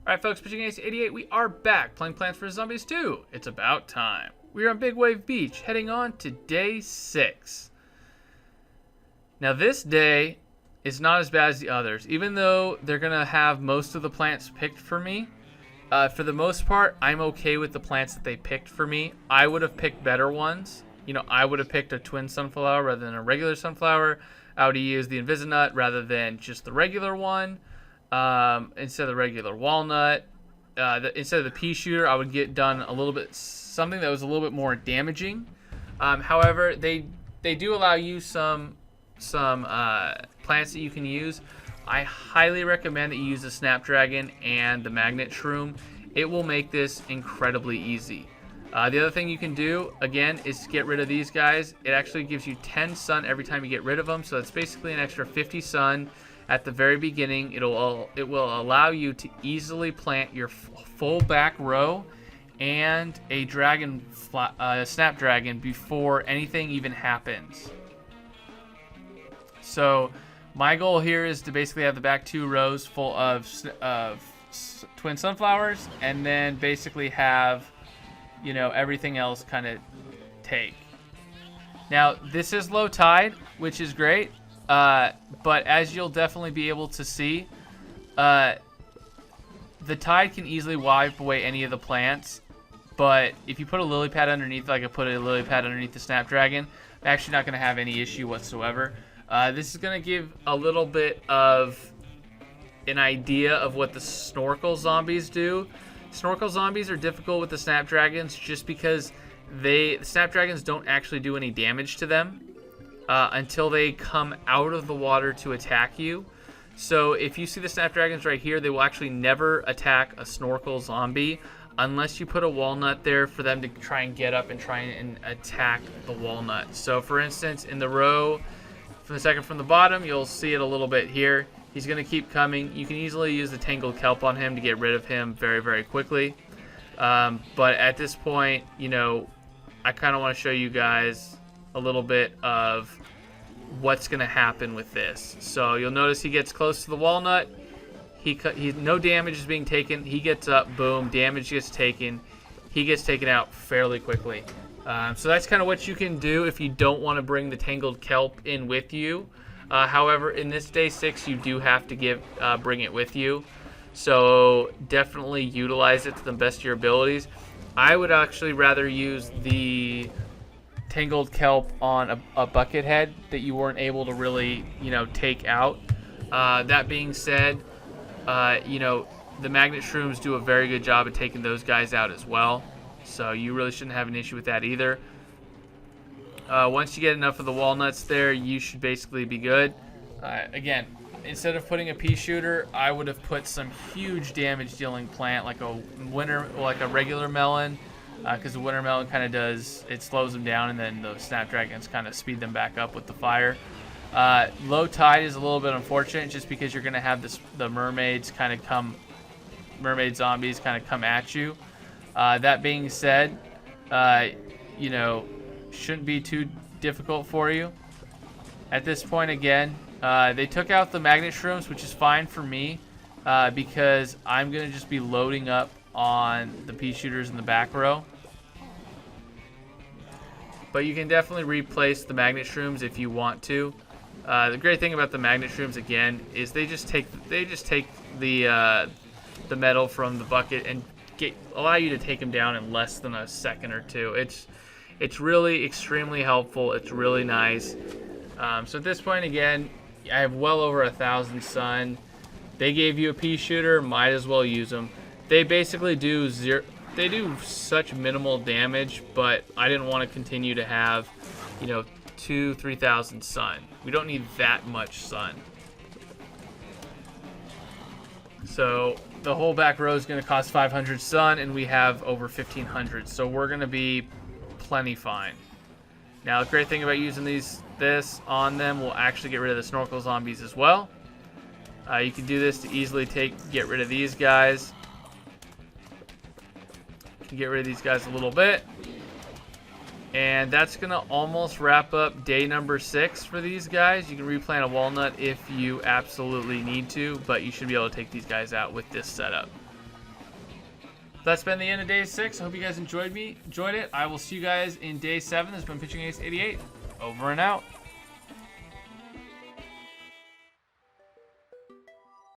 Alright folks, Pitching Ace 88, we are back playing Plants vs. Zombies 2. It's about time. We are on Big Wave Beach, heading on to day 6. Now this day is not as bad as the others, even though they're going to have most of the plants picked for me. For the most part, I'm okay with the plants that they picked for me. I would have picked better ones. You know, I would have picked a twin sunflower rather than a regular sunflower. I would have used the Invisinut rather than just the regular one. Instead of the regular walnut, instead of the pea shooter, I would get done a little bit something that was a little bit more damaging. However, they do allow you some plants that you can use. I highly recommend that you use the Snapdragon and the Magnet Shroom. It will make this incredibly easy. The other thing you can do, again, is get rid of these guys. It actually gives you 10 sun every time you get rid of them, so it's basically an extra 50 sun. At the very beginning, it will allow you to easily plant your full back row and a Snapdragon before anything even happens. So my goal here is to basically have the back 2 rows full of twin sunflowers, and then basically have, you know, everything else kind of take. Now this is low tide, which is great. But as you'll definitely be able to see, the tide can easily wipe away any of the plants. But if you put a lily pad underneath, like I put a lily pad underneath the Snapdragon, I'm actually not going to have any issue whatsoever. This is going to give a little bit of an idea of what the snorkel zombies do. Snorkel zombies are difficult with the Snapdragons just because the Snapdragons don't actually do any damage to them. Until they come out of the water to attack you. So if you see the Snapdragons right here, they will actually never attack a snorkel zombie unless you put a walnut there for them to try and get up and try and attack the walnut. So for instance, in the row from the second from the bottom, you'll see it a little bit here. He's going to keep coming. You can easily use the tangled kelp on him to get rid of him very, very quickly. But at this point, you know, I kind of want to show you guys a little bit of what's going to happen with this. So you'll notice he gets close to the walnut. No damage is being taken. He gets up, boom, damage gets taken. He gets taken out fairly quickly. So that's kind of what you can do if you don't want to bring the tangled kelp in with you. However, in this day 6, you do have to bring it with you. So definitely utilize it to the best of your abilities. I would actually rather use the tangled kelp on a bucket head that you weren't able to really, you know, take out. That being said, you know, the magnet shrooms do a very good job of taking those guys out as well. So you really shouldn't have an issue with that either. Once you get enough of the walnuts there, you should basically be good. Again, instead of putting a pea shooter, I would have put some huge damage dealing plant like a regular melon. Because the winter melon kind of slows them down, and then the Snapdragons kind of speed them back up with the fire. Low tide is a little bit unfortunate just because you're going to have the mermaid zombies kind of come at you. That being said, you know, shouldn't be too difficult for you. At this point, again, they took out the magnet shrooms, which is fine for me because I'm going to just be loading up on the pea shooters in the back row. But you can definitely replace the magnet shrooms if you want to. The great thing about the magnet shrooms, again, is they just take the metal from the bucket and allow you to take them down in less than a second or two. It's really extremely helpful. It's really nice. So at this point, again, I have well over 1,000 sun. They gave you a pea shooter, might as well use them. They basically do such minimal damage, but I didn't want to continue to have, you know, 2,000-3,000 sun. We don't need that much sun. So the whole back row is going to cost 500 sun, and we have over 1,500. So we're going to be plenty fine. Now the great thing about using this on them will actually get rid of the snorkel zombies as well. You can do this to easily get rid of these guys. Get rid of these guys a little bit, and that's gonna almost wrap up day number 6 for these guys. You can replant a walnut if you absolutely need to, but you should be able to take these guys out with this setup. That's been the end of day 6. I hope you guys enjoyed it. I will see you guys in day 7. This has been Pitching Ace 88. Over and out.